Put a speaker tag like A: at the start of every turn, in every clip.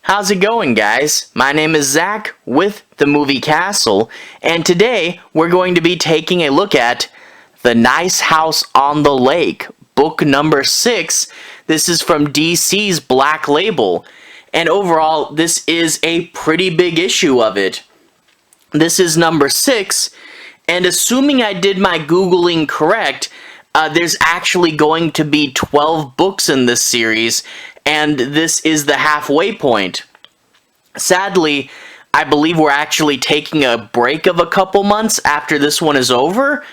A: How's it going, guys? My name is Zach with the movie Castle, and today we're going to be taking a look at The Nice House on the Lake, book number 6. This is from DC's Black Label, and overall, this is a pretty big issue of it. This is number 6, and assuming I did my Googling correct, there's actually going to be 12 books in this series, and this is the halfway point. Sadly, I believe we're actually taking a break of a couple months after this one is over,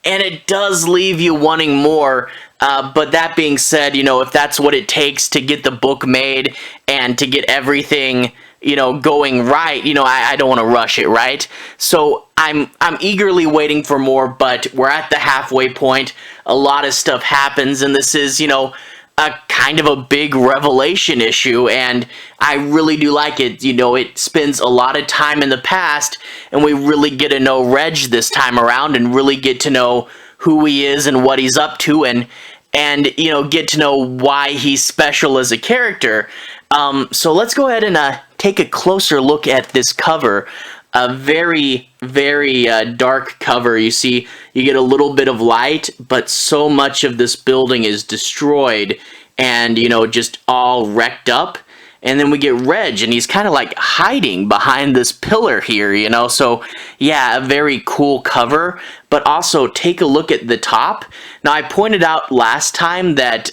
A: and it does leave you wanting more, but that being said, if that's what it takes to get the book made and to get everything going right, I don't want to rush it, right? So I'm eagerly waiting for more, but we're at the halfway point. A lot of stuff happens, and this is, a kind of a big revelation issue, and I really do like it. It spends a lot of time in the past, and we really get to know Reg this time around, and really get to know who he is and what he's up to, and get to know why he's special as a character. So let's go ahead and take a closer look at this cover. A very, very dark cover. You see, you get a little bit of light, but so much of this building is destroyed and, just all wrecked up. And then we get Reg, and he's kind of like hiding behind this pillar here, So, yeah, a very cool cover. But also, take a look at the top. Now, I pointed out last time that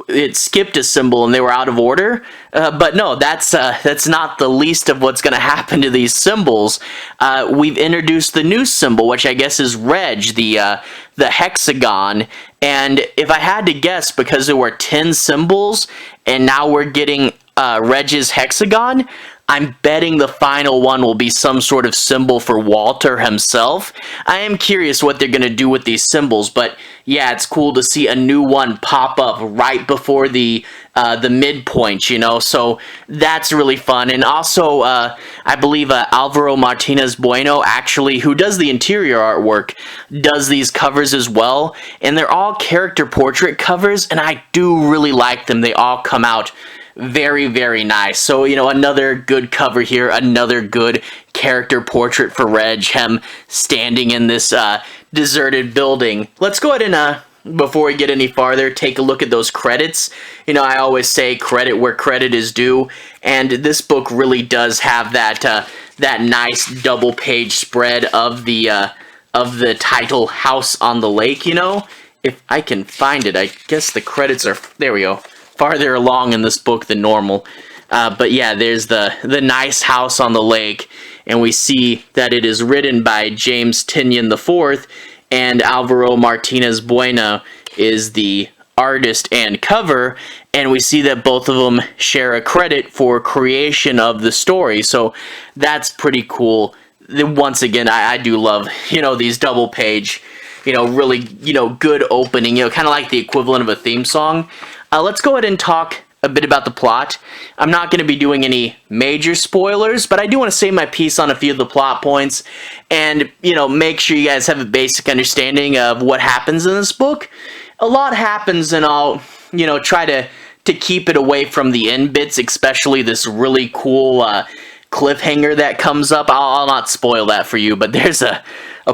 A: it skipped a symbol and they were out of order, but no, that's not the least of what's going to happen to these symbols. We've introduced the new symbol, which I guess is Reg, the hexagon, and if I had to guess, because there were 10 symbols and now we're getting Reg's hexagon, I'm betting the final one will be some sort of symbol for Walter himself. I am curious what they're going to do with these symbols, but yeah, it's cool to see a new one pop up right before the midpoint, so that's really fun. And also, I believe Alvaro Martinez Bueno, actually, who does the interior artwork, does these covers as well, and they're all character portrait covers, and I do really like them. They all come out very, very nice. So, another good cover here, another good character portrait for Reg, him standing in this deserted building. Let's go ahead and, before we get any farther, take a look at those credits. I always say credit where credit is due, and this book really does have that nice double-page spread of the title, House on the Lake, If I can find it, I guess the credits are, there we go, farther along in this book than normal. But yeah, there's the nice house on the lake, and we see that it is written by James Tynion IV, and Alvaro Martinez Bueno is the artist and cover, and we see that both of them share a credit for creation of the story, so that's pretty cool. Once again, I do love, these double page, really, good opening, kind of like the equivalent of a theme song. Let's go ahead and talk a bit about the plot. I'm not going to be doing any major spoilers, but I do want to say my piece on a few of the plot points and, make sure you guys have a basic understanding of what happens in this book. A lot happens, and I'll, try to keep it away from the end bits, especially this really cool cliffhanger that comes up. I'll not spoil that for you, but there's a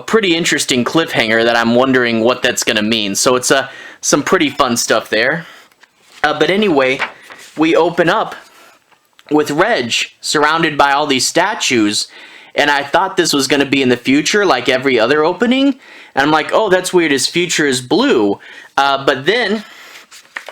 A: pretty interesting cliffhanger that I'm wondering what that's going to mean. So it's some pretty fun stuff there. But anyway, we open up with Reg surrounded by all these statues, and I thought this was going to be in the future like every other opening, and I'm like, oh, that's weird, his future is blue. But then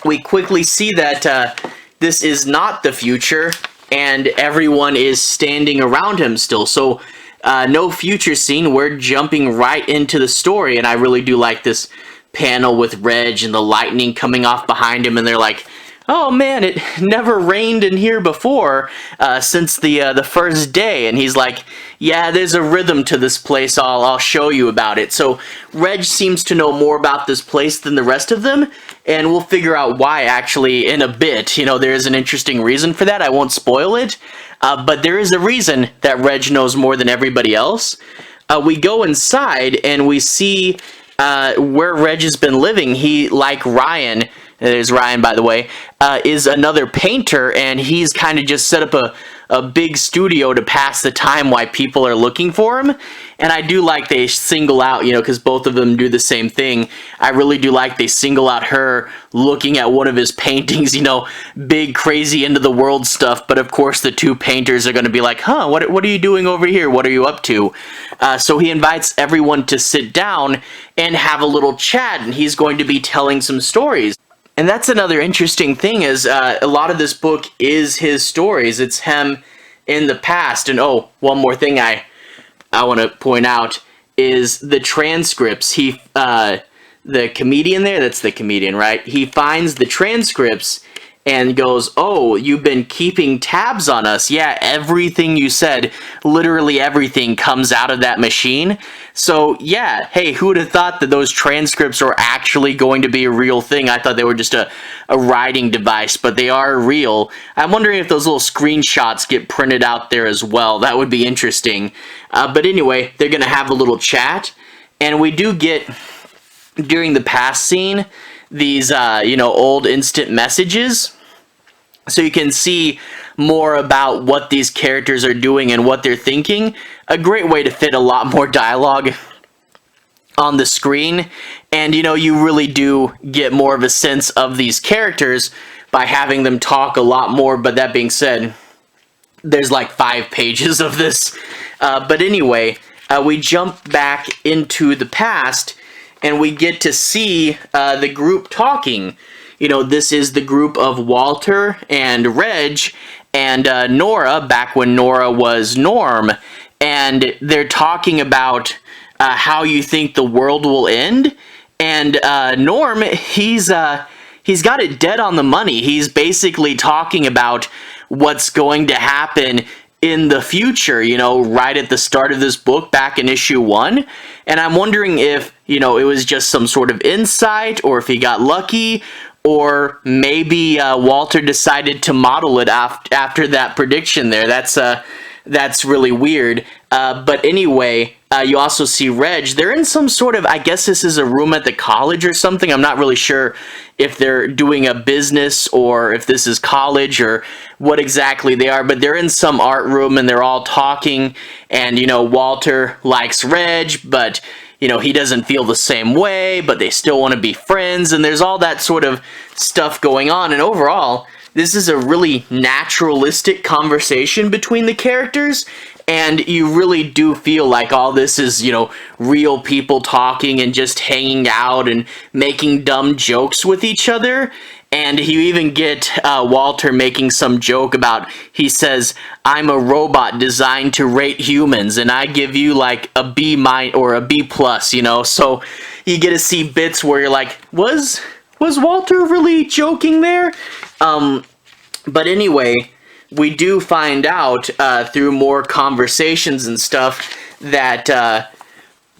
A: we quickly see that this is not the future, and everyone is standing around him still. So no future scene, we're jumping right into the story, and I really do like this panel with Reg and the lightning coming off behind him, and they're like, oh man, it never rained in here before since the first day, and he's like, yeah, there's a rhythm to this place, I'll show you about it. So Reg seems to know more about this place than the rest of them, and we'll figure out why actually in a bit. There is an interesting reason for that. I won't spoil it, but there is a reason that Reg knows more than everybody else. We go inside and we see where Reg has been living. He, like Ryan, there's Ryan, by the way, is another painter, and he's kind of just set up a big studio to pass the time while people are looking for him. And I do like they single out, because both of them do the same thing. I really do like they single out her looking at one of his paintings, big, crazy, into the world stuff. But of course, the two painters are going to be like, huh, what are you doing over here? What are you up to? So he invites everyone to sit down and have a little chat, and he's going to be telling some stories. And that's another interesting thing is a lot of this book is his stories. It's him in the past. And oh, one more thing I want to point out is the transcripts. The comedian there, that's the comedian, right? He finds the transcripts and goes, oh, you've been keeping tabs on us. Yeah, everything you said, literally everything comes out of that machine. So yeah, hey, who would have thought that those transcripts are actually going to be a real thing? I thought they were just a writing device, but they are real. I'm wondering if those little screenshots get printed out there as well. That would be interesting. But anyway, they're going to have a little chat, and we do get, during the past scene, these, old instant messages. So you can see more about what these characters are doing and what they're thinking. A great way to fit a lot more dialogue on the screen. And, you really do get more of a sense of these characters by having them talk a lot more. But that being said, there's like 5 pages of this. But anyway, we jump back into the past, and we get to see the group talking. This is the group of Walter and Reg and Nora, back when Nora was Norm. And they're talking about how you think the world will end. And Norm, he's got it dead on the money. He's basically talking about what's going to happen in the future, right at the start of this book, back in issue 1. And I'm wondering if, it was just some sort of insight, or if he got lucky, or maybe Walter decided to model it after that prediction there. That's really weird. But anyway, you also see Reg. They're in some sort of, I guess this is a room at the college or something. I'm not really sure if they're doing a business or if this is college or what exactly they are. But they're in some art room and they're all talking. And, Walter likes Reg, but he doesn't feel the same way, but they still want to be friends, and there's all that sort of stuff going on. And overall, this is a really naturalistic conversation between the characters, and you really do feel like all this is, real people talking and just hanging out and making dumb jokes with each other. And you even get Walter making some joke about, he says, I'm a robot designed to rate humans, and I give you like a B- or a B+, So you get to see bits where you're like, was Walter really joking there? But anyway, we do find out through more conversations and stuff that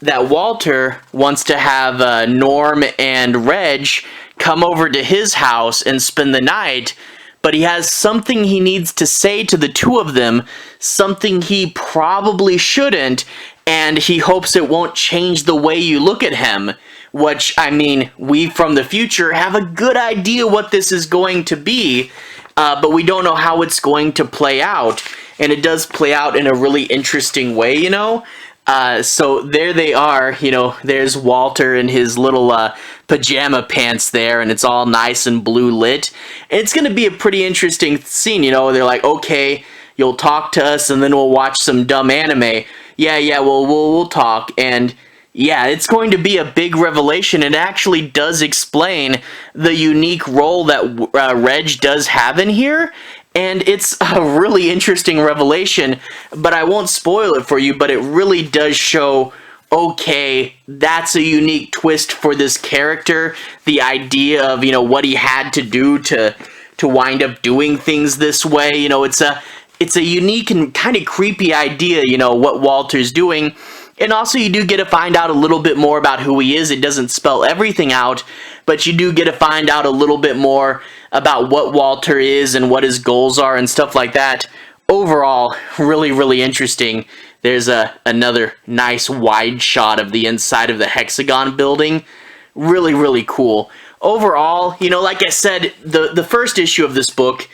A: Walter wants to have Norm and Reg come over to his house and spend the night, but he has something he needs to say to the two of them, something he probably shouldn't, and he hopes it won't change the way you look at him, which, I mean, we from the future have a good idea what this is going to be, but we don't know how it's going to play out, and it does play out in a really interesting way, So there they are, there's Walter in his little pajama pants there, and it's all nice and blue lit. It's going to be a pretty interesting scene, They're like, okay, you'll talk to us, and then we'll watch some dumb anime. Yeah, we'll talk, and yeah, it's going to be a big revelation. It actually does explain the unique role that Reg does have in here. And it's a really interesting revelation, but I won't spoil it for you, but it really does show, okay, that's a unique twist for this character. The idea of, what he had to do to wind up doing things this way. It's a unique and kind of creepy idea, what Walter's doing. And also you do get to find out a little bit more about who he is. It doesn't spell everything out, but you do get to find out a little bit more about what Walter is and what his goals are and stuff like that. Overall, really, really interesting. There's another nice wide shot of the inside of the Hexagon building. Really, really cool. overall, you know, like I said, the first issue of this book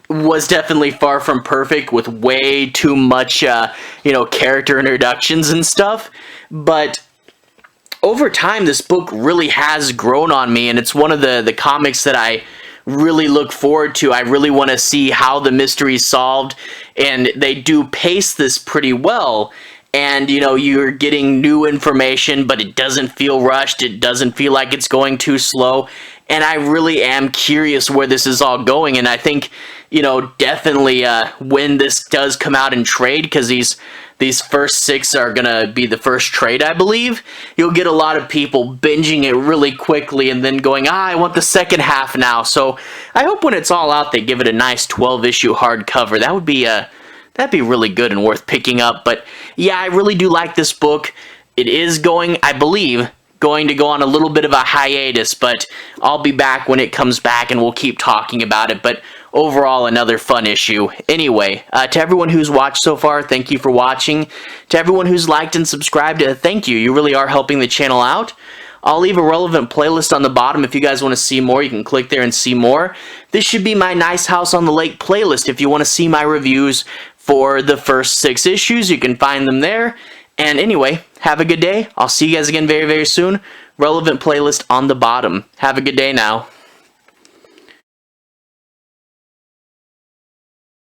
A: was definitely far from perfect, with way too much, you know, character introductions and stuff. But over time, this book really has grown on me, and it's one of the comics that I really look forward to. I really want to see how the mystery is solved, and they do pace this pretty well. And, you know, you're getting new information, but it doesn't feel rushed. It doesn't feel like it's going too slow. And I really am curious where this is all going. And I think, you know, definitely when this does come out in trade, because these first 6 are going to be the first trade, I believe, you'll get a lot of people binging it really quickly and then going, I want the second half now. So I hope when it's all out, they give it a nice 12-issue hardcover. That would be that'd be really good and worth picking up. But yeah, I really do like this book. It is going, I believe, going to go on a little bit of a hiatus, but I'll be back when it comes back and we'll keep talking about it. But overall, another fun issue. Anyway, to everyone who's watched so far, thank you for watching. To everyone who's liked and subscribed, thank you. You really are helping the channel out. I'll leave a relevant playlist on the bottom. If you guys want to see more, you can click there and see more. This should be my Nice House on the Lake playlist. If you want to see my reviews for the first 6 issues, you can find them there. And anyway, have a good day. I'll see you guys again very, very soon. Relevant playlist on the bottom. Have a good day now.